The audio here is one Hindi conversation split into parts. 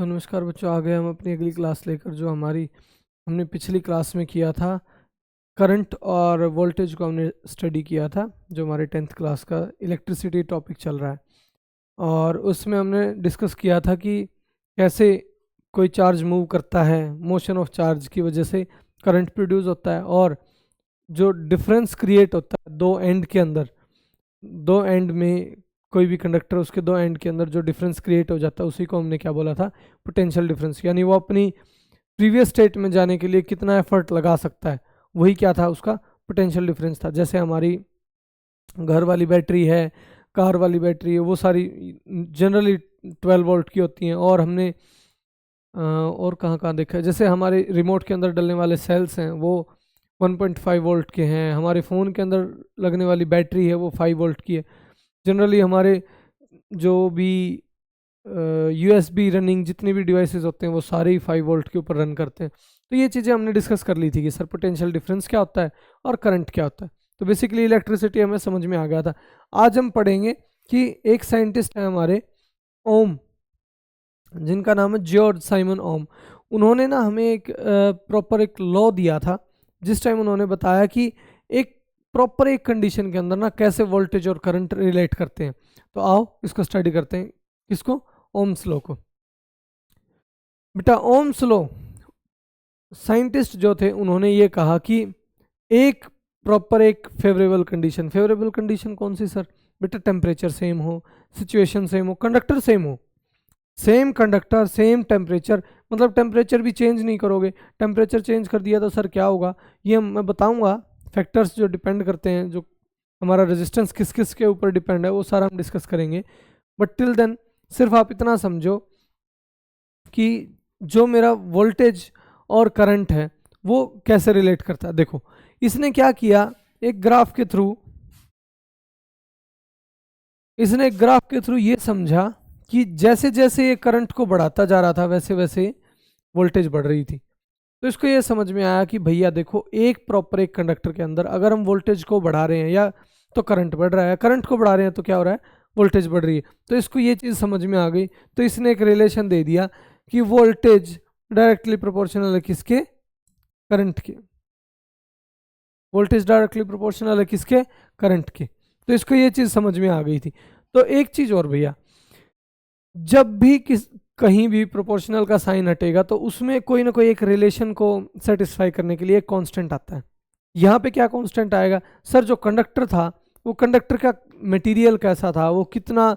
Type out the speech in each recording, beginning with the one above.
तो नमस्कार बच्चों, आ गए हम अपनी अगली क्लास लेकर। जो हमने पिछली क्लास में किया था, करंट और वोल्टेज को हमने स्टडी किया था। जो हमारे 10th क्लास का इलेक्ट्रिसिटी टॉपिक चल रहा है, और उसमें हमने डिस्कस किया था कि कैसे कोई चार्ज मूव करता है, मोशन ऑफ चार्ज की वजह से करंट प्रोड्यूस होता है, और जो डिफरेंस क्रिएट होता है दो एंड के अंदर, दो एंड में कोई भी कंडक्टर, उसके दो एंड के अंदर जो डिफरेंस क्रिएट हो जाता है उसी को हमने क्या बोला था, पोटेंशियल डिफरेंस। यानी वो अपनी प्रीवियस स्टेट में जाने के लिए कितना एफर्ट लगा सकता है, वही क्या था, उसका पोटेंशियल डिफरेंस था। जैसे हमारी घर वाली बैटरी है, कार वाली बैटरी है, वो सारी जनरली 12 वोल्ट की होती हैं। और हमने और कहाँ कहाँ देखा है, जैसे हमारे रिमोट के अंदर डलने वाले सेल्स हैं वो 1.5 वोल्ट के हैं, हमारे फ़ोन के अंदर लगने वाली बैटरी है वो 5 वोल्ट की है। जनरली हमारे जो भी USB रनिंग जितने भी डिवाइसेस होते हैं वो सारे ही 5 वोल्ट के ऊपर रन करते हैं। तो ये चीज़ें हमने डिस्कस कर ली थी कि सर पोटेंशियल डिफरेंस क्या होता है और करंट क्या होता है। तो बेसिकली इलेक्ट्रिसिटी हमें समझ में आ गया था। आज हम पढ़ेंगे कि एक साइंटिस्ट है हमारे, ओम, जिनका नाम है जॉर्ज साइमन ओम। उन्होंने ना हमें एक प्रॉपर एक लॉ दिया था, जिस टाइम उन्होंने बताया कि एक प्रॉपर एक कंडीशन के अंदर ना कैसे वोल्टेज और करंट रिलेट करते हैं। तो आओ इसको स्टडी करते हैं। किसको? ओम्स लॉ को। बेटा ओम्स लॉ, साइंटिस्ट जो थे उन्होंने ये कहा कि एक प्रॉपर एक फेवरेबल कंडीशन कौन सी सर? बेटा टेम्परेचर सेम हो, सिचुएशन सेम हो, कंडक्टर सेम हो। सेम कंडक्टर सेम टेम्परेचर, मतलब टेम्परेचर भी चेंज नहीं करोगे। टेम्परेचर चेंज कर दिया तो सर क्या होगा, ये मैं बताऊंगा। फैक्टर्स जो डिपेंड करते हैं, जो हमारा रेजिस्टेंस किस किस के ऊपर डिपेंड है, वो सारा हम डिस्कस करेंगे। बट टिल देन सिर्फ आप इतना समझो कि जो मेरा वोल्टेज और करंट है वो कैसे रिलेट करता है। देखो इसने क्या किया, एक ग्राफ के थ्रू, इसने एक ग्राफ के थ्रू ये समझा कि जैसे जैसे ये करंट को बढ़ाता जा रहा था वैसे वैसे वोल्टेज बढ़ रही थी। तो इसको ये समझ में आया कि भैया देखो, एक प्रॉपर एक कंडक्टर के अंदर अगर हम वोल्टेज को बढ़ा रहे हैं या तो करंट बढ़ रहा है, करंट को बढ़ा रहे हैं तो क्या हो रहा है, वोल्टेज बढ़ रही है। तो इसको ये चीज़ समझ में आ गई, तो इसने एक रिलेशन दे दिया कि वोल्टेज डायरेक्टली प्रोपोर्शनल है किसके? करंट के। वोल्टेज डायरेक्टली प्रोपोर्शनल है किसके? करंट के। तो इसको ये चीज़ समझ में आ गई थी। तो एक चीज़ और भैया, जब भी कहीं भी प्रोपोर्शनल का साइन हटेगा तो उसमें कोई ना कोई एक रिलेशन को सेटिस्फाई करने के लिए एक कांस्टेंट आता है। यहाँ पे क्या कांस्टेंट आएगा सर? जो कंडक्टर था, वो कंडक्टर का मटेरियल कैसा था, वो कितना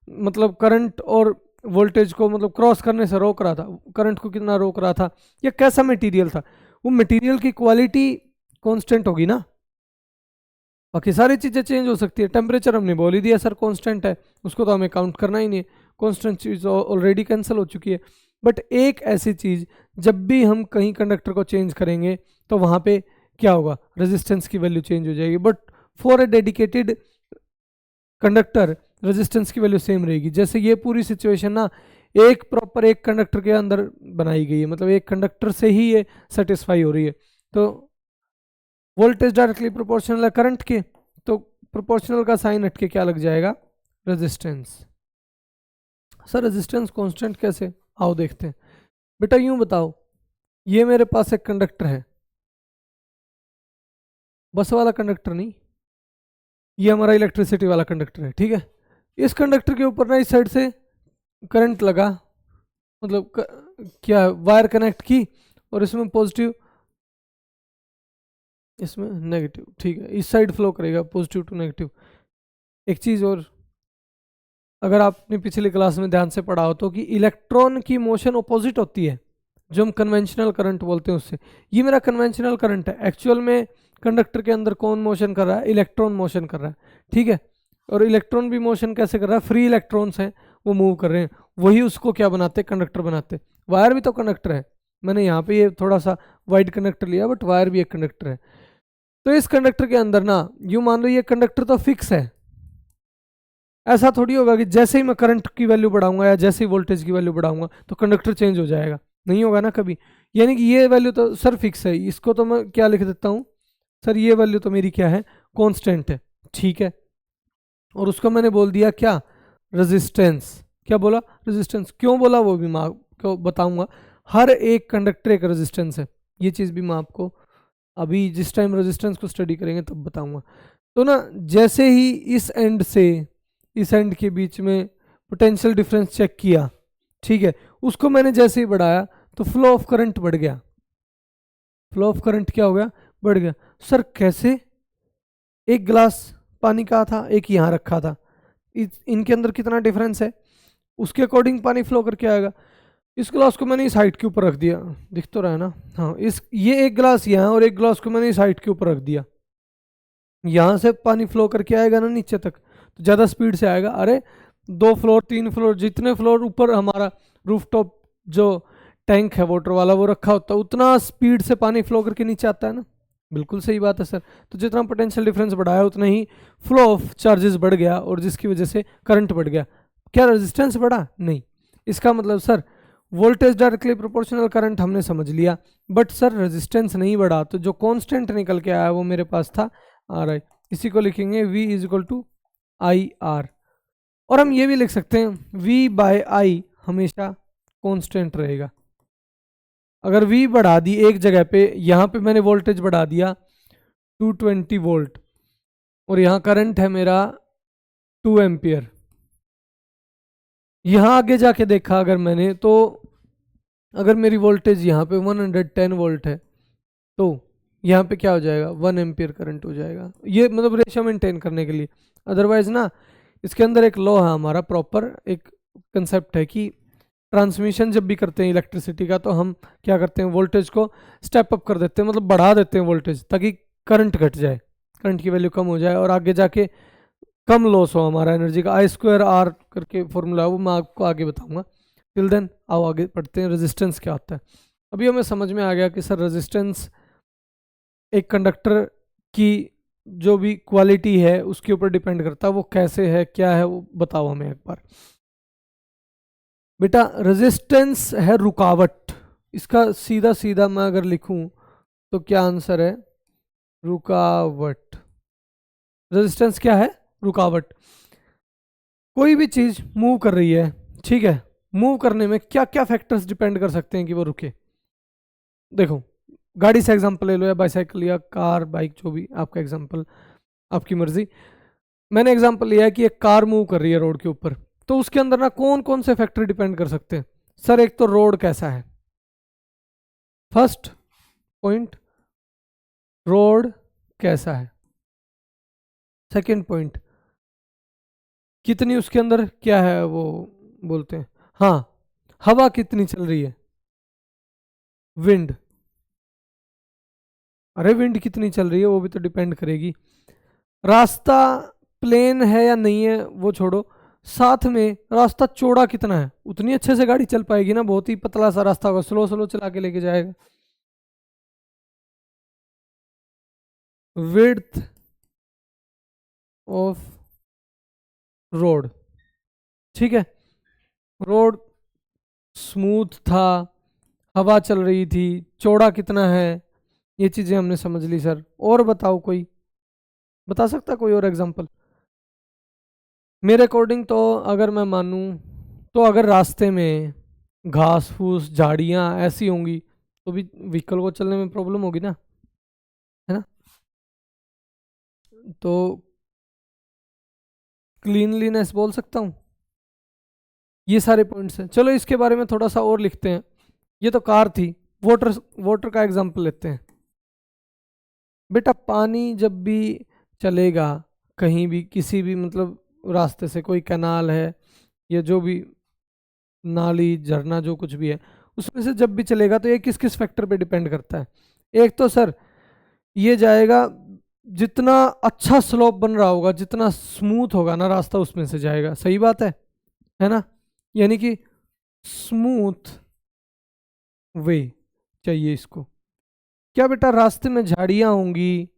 मतलब करंट और वोल्टेज को मतलब क्रॉस करने से रोक रहा था, करंट को कितना रोक रहा था, या कैसा मटेरियल था, वो मटेरियल की क्वालिटी कांस्टेंट होगी ना। बाकी सारी चीज़ें चेंज हो सकती है। टेम्परेचर हमने बोल ही दिया सर कांस्टेंट है, उसको तो हमें काउंट करना ही नहीं है, कांस्टेंट चीज़ ऑलरेडी कैंसिल हो चुकी है। बट एक ऐसी चीज़, जब भी हम कहीं कंडक्टर को चेंज करेंगे तो वहाँ पे क्या होगा, रेजिस्टेंस की वैल्यू चेंज हो जाएगी। But for a dedicated conductor resistance की वैल्यू सेम रहेगी। जैसे ये पूरी सिचुएशन ना एक प्रॉपर एक कंडक्टर के अंदर बनाई गई है, मतलब एक कंडक्टर से ही ये सेटिस्फाई हो रही है। तो वोल्टेज डायरेक्टली प्रोपोर्शनल है करंट के, तो प्रोपोर्शनल का साइन हट के क्या लग जाएगा, रेजिस्टेंस। सर रेजिस्टेंस कांस्टेंट कैसे? आओ देखते हैं। बेटा यूं बताओ, ये मेरे पास एक कंडक्टर है, बस वाला कंडक्टर नहीं, ये हमारा इलेक्ट्रिसिटी वाला कंडक्टर है, ठीक है। इस कंडक्टर के ऊपर ना इस साइड से करंट लगा, मतलब क्या वायर कनेक्ट की, और इसमें पॉजिटिव, इसमें नेगेटिव, ठीक है। इस साइड फ्लो करेगा पॉजिटिव टू नेगेटिव। एक चीज़ और, अगर आपने पिछली क्लास में ध्यान से पढ़ा हो तो, कि इलेक्ट्रॉन की मोशन अपोजिट होती है, जो हम कन्वेंशनल करंट बोलते हैं उससे। ये मेरा कन्वेंशनल करंट है, एक्चुअल में कंडक्टर के अंदर कौन मोशन कर रहा है, इलेक्ट्रॉन मोशन कर रहा है, ठीक है। और इलेक्ट्रॉन भी मोशन कैसे कर रहा है, फ्री इलेक्ट्रॉन्स हैं वो मूव कर रहे हैं, वही उसको क्या बनाते हैं, कंडक्टर बनाते हैं। वायर भी तो कंडक्टर है, मैंने यहाँ पे ये थोड़ा सा वाइड कंडक्टर लिया, बट वायर भी एक कंडक्टर है। तो इस कंडक्टर के अंदर ना, यूं मान लो ये कंडक्टर तो फिक्स है, ऐसा थोड़ी होगा कि जैसे ही मैं करंट की वैल्यू बढ़ाऊंगा या जैसे ही वोल्टेज की वैल्यू बढ़ाऊंगा तो कंडक्टर चेंज हो जाएगा, नहीं होगा ना कभी। यानी कि ये वैल्यू तो सर फिक्स है, इसको तो मैं क्या लिख देता हूँ सर, ये वैल्यू तो मेरी क्या है, कांस्टेंट है, ठीक है। और उसको मैंने बोल दिया क्या, रेजिस्टेंस। क्या बोला, रेजिस्टेंस। क्यों बोला वो भी आपको बताऊंगा, हर एक कंडक्टर एक रेजिस्टेंस है। ये चीज़ भी मैं आपको अभी जिस टाइम रेजिस्टेंस को स्टडी करेंगे तब बताऊंगा। तो ना जैसे ही इस एंड से इस एंड के बीच में पोटेंशियल डिफरेंस चेक किया, ठीक है, उसको मैंने जैसे ही बढ़ाया तो फ्लो ऑफ करंट बढ़ गया। फ्लो ऑफ करंट क्या हो गया? बढ़ गया। सर कैसे? एक गिलास पानी का था, एक यहाँ रखा था, इनके अंदर कितना डिफरेंस है, उसके अकॉर्डिंग पानी फ्लो करके आएगा। इस गिलास को मैंने इस हाइट के ऊपर रख दिया, दिख तो रहा है ना, हाँ, इस ये एक गिलास यहाँ और एक गिलास को मैंने इस हाइट के ऊपर रख दिया, यहाँ से पानी फ्लो करके आएगा ना नीचे तक, तो ज़्यादा स्पीड से आएगा। अरे 2 फ्लोर 3 फ्लोर जितने फ्लोर ऊपर हमारा रूफटॉप जो टैंक है वाटर वाला वो रखा होता है, उतना स्पीड से पानी फ्लो करके नीचे आता है ना। बिल्कुल सही बात है सर। तो जितना पोटेंशियल डिफरेंस बढ़ाया उतना ही फ्लो ऑफ चार्जेस बढ़ गया और जिसकी वजह से करंट बढ़ गया। क्या रेजिस्टेंस बढ़ा? नहीं। इसका मतलब sir voltage directly proportional current हमने समझ लिया, बट सर रेजिस्टेंस नहीं बढ़ा, तो जो कांस्टेंट निकल के आया वो मेरे पास था आर आई। इसी को लिखेंगे V is equal to I R. और हम ये भी लिख सकते हैं V बाय आई हमेशा कांस्टेंट रहेगा। अगर V बढ़ा दी एक जगह पे, यहाँ पे मैंने वोल्टेज बढ़ा दिया 220 वोल्ट और यहाँ करंट है मेरा 2 एम्पियर, यहाँ आगे जाके देखा अगर मैंने, तो अगर मेरी वोल्टेज यहाँ पे 110 वोल्ट है तो यहाँ पे क्या हो जाएगा? 1 एम्पियर करंट हो जाएगा। ये मतलब रेशियो मेंटेन करने के लिए। अदरवाइज ना इसके अंदर एक लॉ है हमारा, प्रॉपर एक कंसेप्ट है कि ट्रांसमिशन जब भी करते हैं इलेक्ट्रिसिटी का, तो हम क्या करते हैं, वोल्टेज को स्टेप अप कर देते हैं, मतलब बढ़ा देते हैं वोल्टेज, ताकि करंट घट जाए, करंट की वैल्यू कम हो जाए और आगे जाके कम लॉस हो हमारा एनर्जी का। I²R करके फॉर्मूला है, वो मैं आपको आगे बताऊंगा। टिल देन आओ आगे पढ़ते हैं रेजिस्टेंस क्या होता है। अभी हमें समझ में आ गया कि सर रेजिस्टेंस एक कंडक्टर की जो भी क्वालिटी है उसके ऊपर डिपेंड करता है, वो कैसे है क्या है वो बताओ हमें एक बार। बेटा रेजिस्टेंस है रुकावट, इसका सीधा सीधा मैं अगर लिखूं तो क्या आंसर है? रुकावट। रेजिस्टेंस क्या है? रुकावट। कोई भी चीज मूव कर रही है, ठीक है, मूव करने में क्या क्या फैक्टर्स डिपेंड कर सकते हैं कि वो रुके। देखो गाड़ी से एग्जांपल ले लो, या बाइसाइकिल या कार बाइक, जो भी आपका एग्जांपल, आपकी मर्जी। मैंने एग्जांपल लिया है कि एक कार मूव कर रही है रोड के ऊपर, तो उसके अंदर ना कौन कौन से फैक्टर डिपेंड कर सकते हैं? सर एक तो रोड कैसा है, फर्स्ट पॉइंट, रोड कैसा है। सेकंड पॉइंट, कितनी उसके अंदर क्या है वो बोलते हैं, हाँ, हवा कितनी चल रही है, विंड। अरे विंड कितनी चल रही है वो भी तो डिपेंड करेगी। रास्ता प्लेन है या नहीं है वो छोड़ो, साथ में रास्ता चौड़ा कितना है, उतनी अच्छे से गाड़ी चल पाएगी ना। बहुत ही पतला सा रास्ता होगा, स्लो स्लो चला के लेके जाएगा। विड्थ ऑफ रोड, ठीक है, रोड स्मूथ था, हवा चल रही थी, चौड़ा कितना है, ये चीजें हमने समझ ली सर। और बताओ, कोई बता सकता कोई और एग्जांपल? मेरे अकॉर्डिंग तो अगर मैं मानूं तो अगर रास्ते में घास फूस झाड़ियाँ ऐसी होंगी तो भी व्हीकल को चलने में प्रॉब्लम होगी ना, है ना। तो क्लीनलीनेस बोल सकता हूँ। ये सारे पॉइंट्स हैं। चलो इसके बारे में थोड़ा सा और लिखते हैं। ये तो कार थी, वाटर वाटर का एग्जांपल लेते हैं। बेटा पानी जब भी चलेगा कहीं भी, किसी भी मतलब रास्ते से, कोई कैनाल है या जो भी नाली झरना जो कुछ भी है, उसमें से जब भी चलेगा तो ये किस किस फैक्टर पे डिपेंड करता है? एक तो सर ये जाएगा, जितना अच्छा स्लोप बन रहा होगा, जितना स्मूथ होगा ना रास्ता, उसमें से जाएगा। सही बात है ना। यानी कि स्मूथ वे चाहिए इसको। क्या बेटा रास्ते में झाड़ियाँ होंगी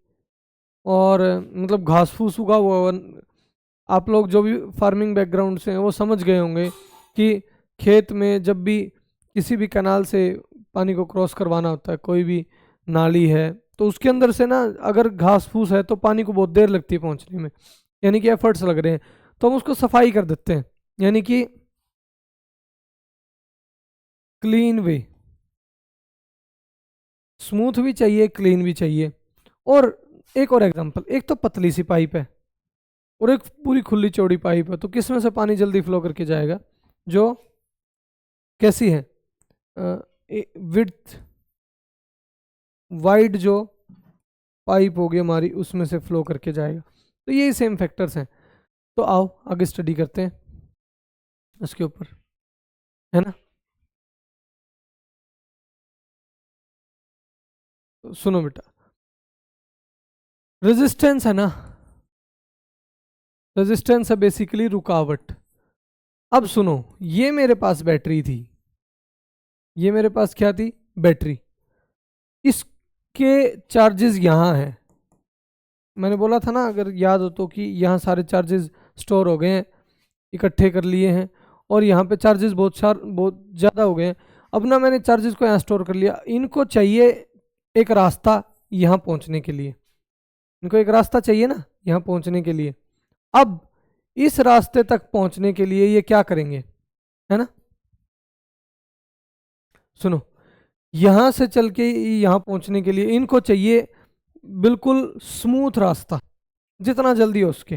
और मतलब घास फूस उगा हुआ होगा, आप लोग जो भी फार्मिंग बैकग्राउंड से हैं वो समझ गए होंगे कि खेत में जब भी किसी भी कैनाल से पानी को क्रॉस करवाना होता है, कोई भी नाली है, तो उसके अंदर से ना अगर घास फूस है तो पानी को बहुत देर लगती है पहुंचने में, यानी कि एफर्ट्स लग रहे हैं, तो हम उसको सफाई कर देते हैं। यानी कि क्लीन वे, स्मूथ भी चाहिए क्लीन भी चाहिए। और एक और एग्जांपल, एक तो पतली सी पाइप है और एक पूरी खुली चौड़ी पाइप है, तो किस में से पानी जल्दी फ्लो करके जाएगा? जो कैसी है, विड्थ वाइड जो पाइप होगी हमारी उसमें से फ्लो करके जाएगा। तो यही सेम फैक्टर्स हैं। तो आओ आगे स्टडी करते हैं उसके ऊपर, है ना। तो सुनो बेटा, रेजिस्टेंस है ना, रेजिस्टेंस है बेसिकली रुकावट। अब सुनो, ये मेरे पास बैटरी थी, ये मेरे पास क्या थी? बैटरी। इसके चार्जेस यहाँ हैं, मैंने बोला था ना अगर याद हो तो कि यहाँ सारे चार्जेस स्टोर हो गए हैं, इकट्ठे कर लिए हैं, और यहाँ पे चार्जेस बहुत ज़्यादा हो गए हैं। अब ना मैंने चार्जेस को यहाँ स्टोर कर लिया, इनको चाहिए एक रास्ता यहाँ पहुँचने के लिए, इनको एक रास्ता चाहिए ना यहाँ पहुँचने के लिए। अब इस रास्ते तक पहुँचने के लिए ये क्या करेंगे, है ना। सुनो, यहाँ से चल के यहाँ पहुँचने के लिए इनको चाहिए बिल्कुल स्मूथ रास्ता, जितना जल्दी हो उसके।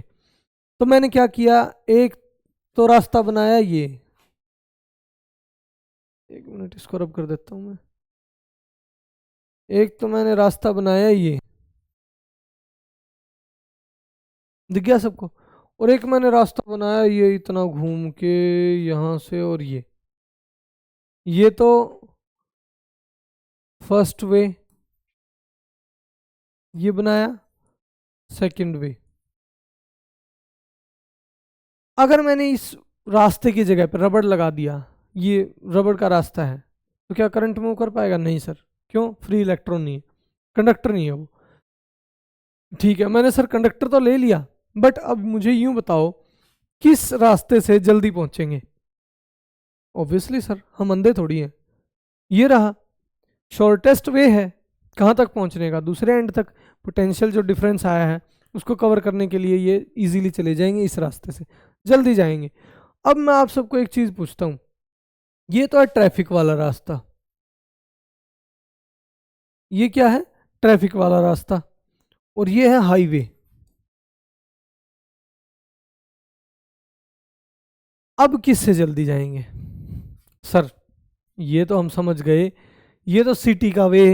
तो मैंने क्या किया, एक तो रास्ता बनाया ये, एक मिनट इसको रब कर देता हूं मैं। एक तो मैंने रास्ता बनाया ये, दिख गया सबको। और एक मैंने रास्ता बनाया ये इतना घूम के यहां से, और ये तो फर्स्ट वे, ये बनाया सेकंड वे। अगर मैंने इस रास्ते की जगह पर रबड़ लगा दिया, ये रबड़ का रास्ता है, तो क्या करंट मूव कर पाएगा? नहीं सर। क्यों? फ्री इलेक्ट्रॉन नहीं है, कंडक्टर नहीं है वो। ठीक है, मैंने सर कंडक्टर तो ले लिया, बट अब मुझे यूं बताओ किस रास्ते से जल्दी पहुंचेंगे? ऑब्वियसली सर, हम अंधे थोड़ी हैं, ये रहा शॉर्टेस्ट वे है कहाँ तक पहुंचने का? दूसरे एंड तक। पोटेंशियल जो डिफरेंस आया है उसको कवर करने के लिए ये इजीली चले जाएंगे, इस रास्ते से जल्दी जाएंगे। अब मैं आप सबको एक चीज पूछता हूं, ये तो है ट्रैफिक वाला रास्ता, ये क्या है? ट्रैफिक वाला रास्ता। और ये है हाईवे। अब किससे जल्दी जाएंगे? सर ये तो हम समझ गए, ये तो सिटी का वे,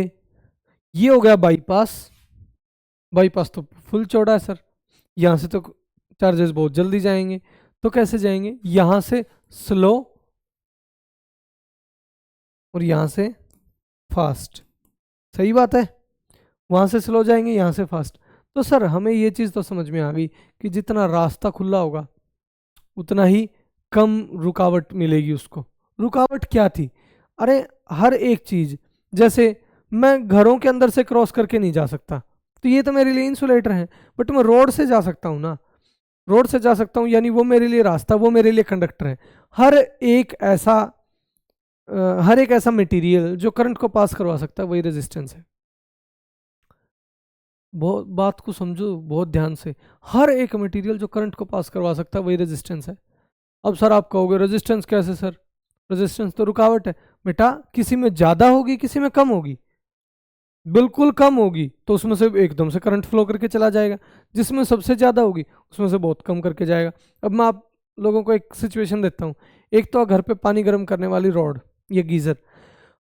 ये हो गया बाईपास। बाईपास तो फुल चौड़ा है सर, यहाँ से तो चार्जेस बहुत जल्दी जाएंगे। तो कैसे जाएंगे? यहाँ से स्लो और यहाँ से फास्ट। सही बात है, वहाँ से स्लो जाएंगे, यहाँ से फास्ट। तो सर हमें ये चीज़ तो समझ में आ गई कि जितना रास्ता खुला होगा उतना ही कम रुकावट मिलेगी उसको। रुकावट क्या थी? अरे हर एक चीज़, जैसे मैं घरों के अंदर से क्रॉस करके नहीं जा सकता, तो ये तो मेरे लिए इंसुलेटर है, बट मैं रोड से जा सकता हूँ ना, रोड से जा सकता हूँ, यानी वो मेरे लिए रास्ता, वो मेरे लिए कंडक्टर है। हर एक ऐसा हर एक ऐसा मटेरियल जो करंट को पास करवा सकता है वही रेजिस्टेंस है। बहुत बात को समझो बहुत ध्यान से, हर एक मटेरियल जो करंट को पास करवा सकता है वही रेजिस्टेंस है। अब सर आप कहोगे रेजिस्टेंस कैसे सर? रेजिस्टेंस तो रुकावट है बेटा, किसी में ज़्यादा होगी किसी में कम होगी। बिल्कुल कम होगी तो उसमें से एकदम से करंट फ्लो करके चला जाएगा, जिसमें सबसे ज़्यादा होगी उसमें से बहुत कम करके जाएगा। अब मैं आप लोगों को एक सिचुएशन देता हूँ, एक तो घर पे पानी गर्म करने वाली रॉड, ये गीज़र,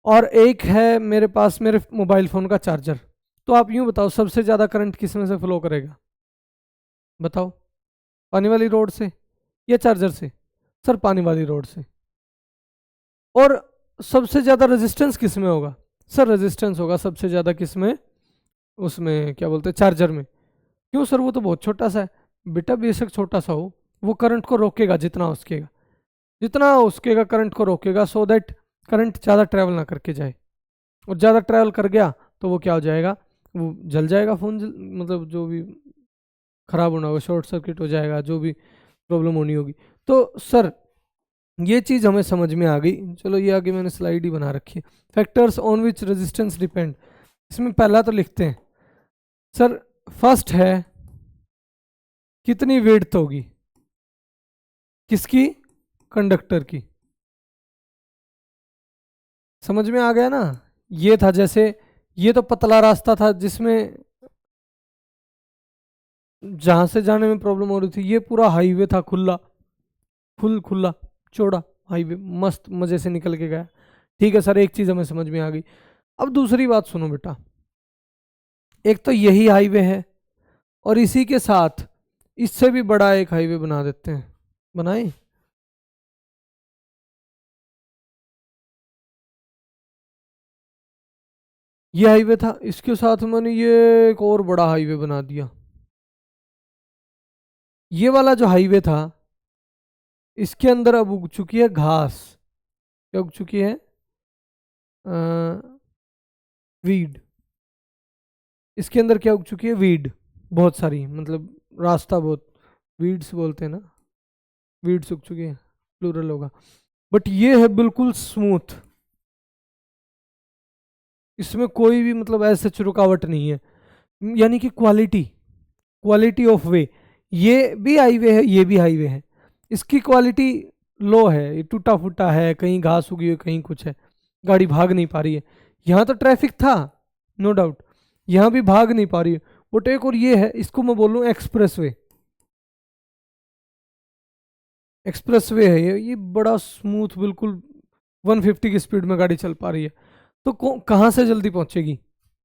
और एक है मेरे पास मेरे मोबाइल फ़ोन का चार्जर। तो आप यूँ बताओ सबसे ज़्यादा करंट किस में से फ्लो करेगा? बताओ, पानी वाली रोड से या चार्जर से? सर पानी वाली रोड से। और सबसे ज़्यादा रेजिस्टेंस किस में होगा? सर रेजिस्टेंस होगा सबसे ज़्यादा किस में? उसमें क्या बोलते हैं, चार्जर में। क्यों सर? वो तो बहुत छोटा सा है। बेटा बेशक छोटा सा हो, वो करंट को रोकेगा जितना उसकेगा, जितना उसकेगा करंट को रोकेगा, सो दैट करंट ज़्यादा ट्रैवल ना करके जाए। और ज़्यादा ट्रैवल कर गया तो वो क्या हो जाएगा? वो जल जाएगा फ़ोन, मतलब जो भी ख़राब होना होगा, शॉर्ट सर्किट हो जाएगा, जो भी प्रॉब्लम होनी होगी। तो सर ये चीज़ हमें समझ में आ गई। चलो ये आगे मैंने स्लाइड ही बना रखी है, factors on which resistance depend. इसमें पहला तो लिखते हैं सर, फर्स्ट है कितनी विड्थ होगी, किसकी? कंडक्टर की। समझ में आ गया ना। ये था जैसे, ये तो पतला रास्ता था जिसमें जहां से जाने में प्रॉब्लम हो रही थी, ये पूरा हाईवे था खुला, खुला चौड़ा हाईवे, मस्त मजे से निकल के गया। ठीक है सर, एक चीज हमें समझ में आ गई। अब दूसरी बात सुनो बेटा, एक तो यही हाईवे है और इसी के साथ इससे भी बड़ा एक हाईवे बना देते हैं, बनाए। ये हाईवे था, इसके साथ मैंने ये एक और बड़ा हाईवे बना दिया। ये वाला जो हाईवे था, इसके अंदर अब उग चुकी है घास। क्या उग चुकी है? वीड। इसके अंदर क्या उग चुकी है? वीड, बहुत सारी, मतलब रास्ता बहुत, वीड्स बोलते हैं ना, वीड्स उग चुकी है, प्लूरल होगा। बट ये है बिल्कुल स्मूथ, इसमें कोई भी मतलब ऐसे रुकावट नहीं है, यानी कि क्वालिटी, क्वालिटी ऑफ वे। ये भी हाईवे है, ये भी हाईवे है, इसकी क्वालिटी लो है, ये टूटा फूटा है, कहीं घास उगी है, कहीं कुछ है, गाड़ी भाग नहीं पा रही है। यहाँ तो ट्रैफिक था, नो डाउट, यहाँ भी भाग नहीं पा रही है। बट एक और ये है, इसको मैं बोलूँ एक्सप्रेस वे, एक्सप्रेस वे है ये बड़ा स्मूथ, बिल्कुल 150 की स्पीड में गाड़ी चल पा रही है। तो कहाँ से जल्दी पहुंचेगी?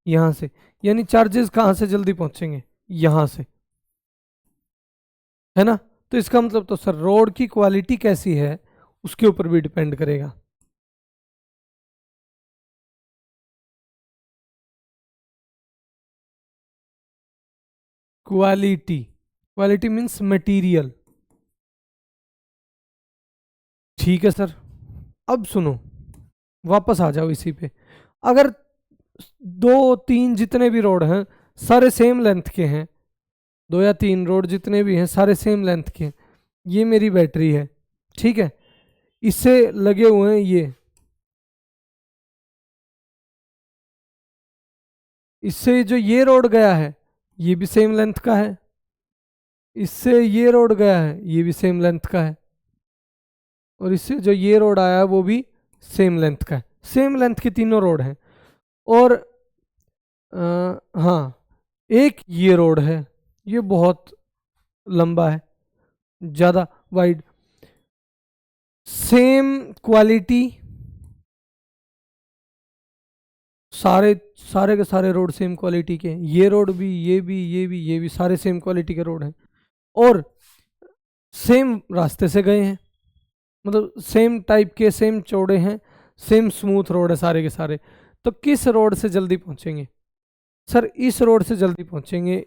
यहाँ से, यानी चार्जेस कहाँ से जल्दी पहुंचेंगे? यहाँ से, है ना। तो इसका मतलब तो सर रोड की क्वालिटी कैसी है उसके ऊपर भी डिपेंड करेगा। Quality, quality means material. ठीक है सर, अब सुनो, वापस आ जाओ इसी पे। अगर दो तीन जितने भी रोड हैं सारे सेम लेंथ के हैं, दो या तीन रोड जितने भी हैं सारे सेम लेंथ के हैं, ये मेरी बैटरी है, ठीक है, इससे लगे हुए हैं ये, इससे जो ये रोड गया है ये भी सेम लेंथ का है, इससे ये रोड गया है ये भी सेम लेंथ का है, और इससे जो ये रोड आया है वो भी सेम लेंथ का है, सेम लेंथ के तीनों रोड हैं। और हाँ, एक ये रोड है, ये बहुत लंबा है, ज़्यादा वाइड, सेम क्वालिटी, सारे सारे के सारे रोड सेम क्वालिटी के हैं, ये रोड भी, ये भी, ये भी, ये भी, सारे सेम क्वालिटी के रोड हैं, और सेम रास्ते से गए हैं, मतलब सेम टाइप के, सेम चौड़े हैं, सेम स्मूथ रोड है सारे के सारे। तो किस रोड से जल्दी पहुंचेंगे? सर इस रोड से जल्दी पहुंचेंगे,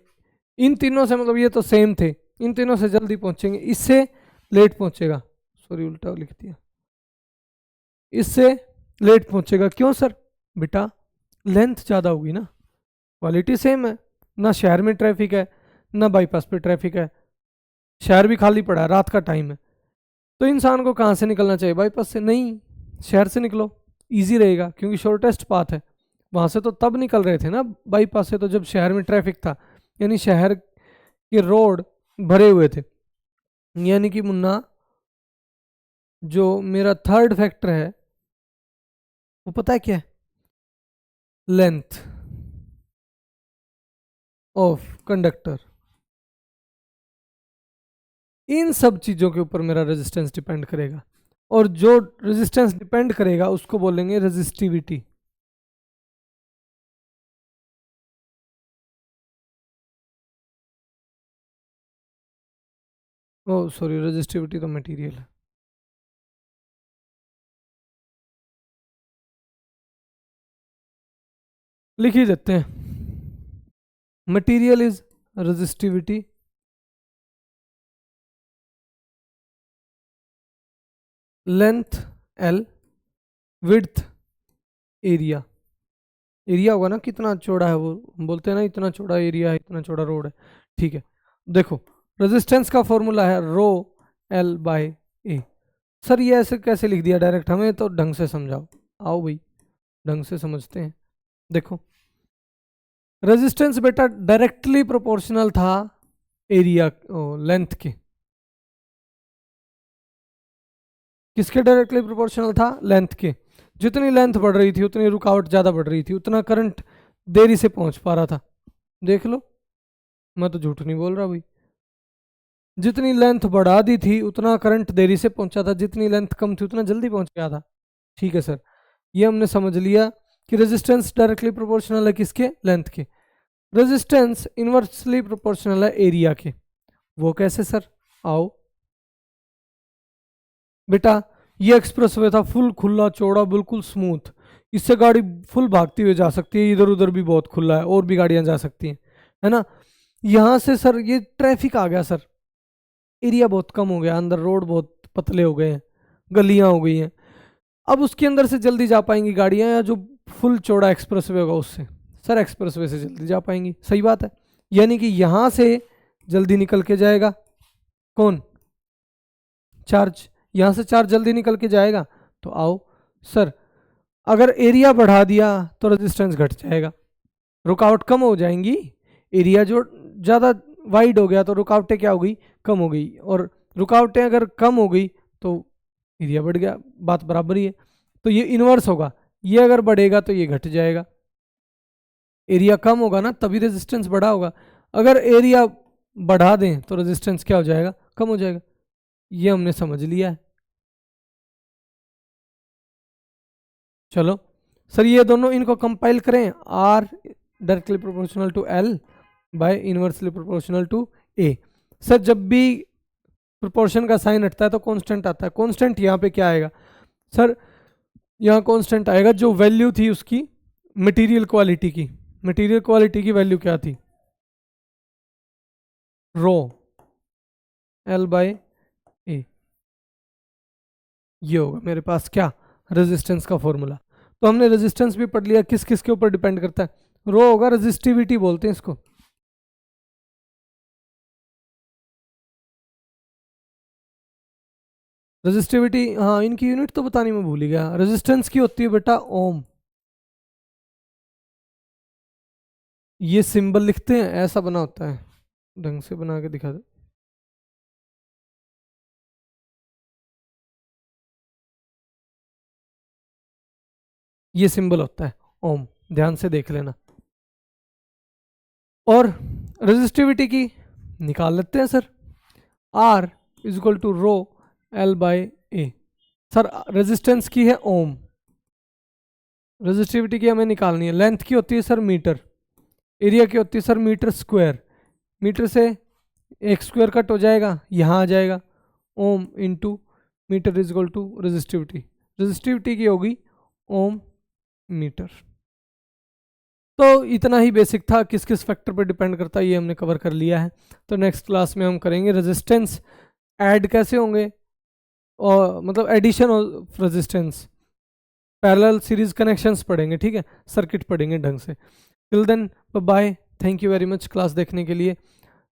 इन तीनों से, मतलब ये तो सेम थे, इन तीनों से जल्दी पहुंचेंगे, इससे लेट पहुंचेगा, सॉरी उल्टा लिख दिया, इससे लेट पहुंचेगा। क्यों सर? बेटा लेंथ ज़्यादा होगी ना, क्वालिटी सेम है, ना शहर में ट्रैफिक है ना बाईपास पे ट्रैफिक है, शहर भी खाली पड़ा है, रात का टाइम है, तो इंसान को कहाँ से निकलना चाहिए? बाईपास से नहीं, शहर से निकलो, इजी रहेगा, क्योंकि शॉर्टेस्ट पाथ है। वहाँ से तो तब निकल रहे थे ना बाईपास से, तो जब शहर में ट्रैफिक था, यानी शहर के रोड भरे हुए थे। यानी कि मुन्ना, जो मेरा थर्ड फैक्टर है वो पता है क्या है? Length of conductor. इन सब चीज़ों के ऊपर मेरा रेजिस्टेंस डिपेंड करेगा, और जो रेजिस्टेंस डिपेंड करेगा उसको बोलेंगे रेजिस्टिविटी। ओ सॉरी, रेजिस्टिविटी तो मटेरियल है, लिख ही देते हैं, material is resistivity, length L, width area, area होगा ना कितना चौड़ा है, वो हम बोलते हैं ना इतना चौड़ा एरिया है, इतना चौड़ा रोड है, ठीक है। देखो, रेजिस्टेंस का फॉर्मूला है रो एल बाय ए। सर ये ऐसे कैसे लिख दिया डायरेक्ट? हमें तो ढंग से समझाओ, आओ भाई ढंग से समझते हैं। देखो, रेजिस्टेंस बेटा डायरेक्टली प्रोपोर्शनल था एरिया, लेंथ के, किसके डायरेक्टली प्रोपोर्शनल था? लेंथ के। जितनी लेंथ बढ़ रही थी उतनी रुकावट ज़्यादा बढ़ रही थी, उतना करंट देरी से पहुंच पा रहा था। देख लो, मैं तो झूठ नहीं बोल रहा भाई। जितनी लेंथ बढ़ा दी थी उतना करंट देरी से पहुंचा था, जितनी लेंथ कम थी उतना जल्दी पहुंच गया था। ठीक है सर, ये हमने समझ लिया कि रेजिस्टेंस डायरेक्टली प्रोपोर्शनल है किसके, लेंथ के। रेजिस्टेंस इनवर्सली प्रोपोर्शनल है एरिया के। वो कैसे सर, आओ बेटा। ये एक्सप्रेसवे था फुल खुला चौड़ा बिल्कुल स्मूथ, इससे गाड़ी फुल भागती हुई जा सकती है, इधर उधर भी बहुत खुला है और भी गाड़ियां जा सकती हैं, है ना। यहाँ से सर ये ट्रैफिक आ गया सर, एरिया बहुत कम हो गया, अंदर रोड बहुत पतले हो गए हैं, गलियां हो गई हैं। अब उसके अंदर से जल्दी जा पाएंगी गाड़ियां, या जो फुल चौड़ा एक्सप्रेसवे होगा उससे, सर एक्सप्रेसवे से जल्दी जा पाएंगी, सही बात है। यानी कि यहाँ से जल्दी निकल के जाएगा कौन, चार्ज, यहाँ से चार्ज जल्दी निकल के जाएगा। तो आओ सर, अगर एरिया बढ़ा दिया तो रेजिस्टेंस घट जाएगा, रुकावट कम हो जाएंगी। एरिया जो ज़्यादा वाइड हो गया तो रुकावटें क्या हो गई, कम हो गई, और रुकावटें अगर कम हो गई तो एरिया बढ़ गया, बात बराबर ही है। तो ये इन्वर्स होगा, ये अगर बढ़ेगा तो ये घट जाएगा। एरिया कम होगा ना तभी रेजिस्टेंस बढ़ा होगा, अगर एरिया बढ़ा दें तो रेजिस्टेंस क्या हो जाएगा, कम हो जाएगा। ये हमने समझ लिया है। चलो सर, ये दोनों इनको कंपाइल करें, R directly proportional to L by inversely proportional to A. Sir जब भी प्रोपोर्शन का साइन हटता है तो कांस्टेंट आता है, कांस्टेंट यहाँ पे क्या आएगा सर, यहाँ कांस्टेंट आएगा जो वैल्यू थी उसकी मटेरियल क्वालिटी की। मटेरियल क्वालिटी की वैल्यू क्या थी, रो एल बाय ए। ये होगा मेरे पास क्या, रेजिस्टेंस का फॉर्मूला। तो हमने रेजिस्टेंस भी पढ़ लिया, किस किस के ऊपर डिपेंड करता है, रो होगा, रेजिस्टिविटी बोलते हैं इसको। रेजिस्टिविटी, हाँ इनकी यूनिट तो बतानी मैं भूल ही गया। रेजिस्टेंस की होती है बेटा ओम। ये सिंबल लिखते हैं, ऐसा बना होता है, ढंग से बना के दिखा दो। ये सिंबल होता है ओम, ध्यान से देख लेना। और रेजिस्टिविटी की निकाल लेते हैं sir, R is equal to rho L by A. Sir resistance की है ओम, रेजिस्टिविटी की हमें निकालनी है, लेंथ की होती है सर मीटर, एरिया की होती है सर मीटर स्क्वायर। मीटर से एक स्क्वायर कट हो जाएगा, यहाँ आ जाएगा ohm into metre is equal to resistivity. Resistivity की होगी ओम मीटर। तो इतना ही बेसिक था, किस किस फैक्टर पर डिपेंड करता है ये हमने कवर कर लिया है। तो नेक्स्ट क्लास में हम करेंगे रेजिस्टेंस ऐड कैसे होंगे, और मतलब addition of resistance, parallel series connections पढ़ेंगे, ठीक है, सर्किट पढ़ेंगे ढंग से। Till then bye, thank you very much class देखने के लिए।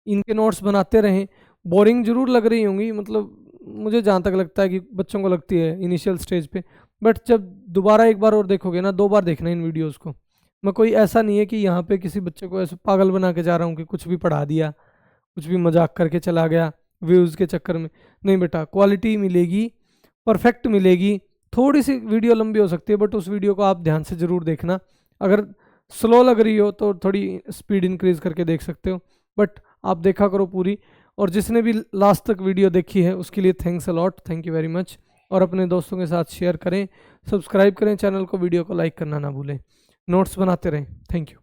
इनके नोट्स बनाते रहें, बोरिंग जरूर लग रही होंगी, मतलब मुझे जहाँ तक लगता है कि बच्चों को लगती है इनिशियल स्टेज पे, बट जब दोबारा एक बार और देखोगे ना, 2 बार देखना इन वीडियोज़ को। मैं कोई ऐसा नहीं है कि यहाँ पे किसी बच्चे को ऐसे पागल बना के जा रहा हूँ कि कुछ भी पढ़ा दिया, कुछ भी मजाक करके चला गया व्यूज़ के चक्कर में। नहीं बेटा, क्वालिटी मिलेगी, परफेक्ट मिलेगी। थोड़ी सी वीडियो लंबी हो सकती है बट उस वीडियो को आप ध्यान से ज़रूर देखना। अगर स्लो लग रही हो तो थोड़ी स्पीड इंक्रीज़ करके देख सकते हो, बट आप देखा करो पूरी। और जिसने भी लास्ट तक वीडियो देखी है उसके लिए thanks a lot, thank you very much. और अपने दोस्तों के साथ शेयर करें, सब्सक्राइब करें चैनल को, वीडियो को लाइक करना ना भूलें, नोट्स बनाते रहें। Thank you.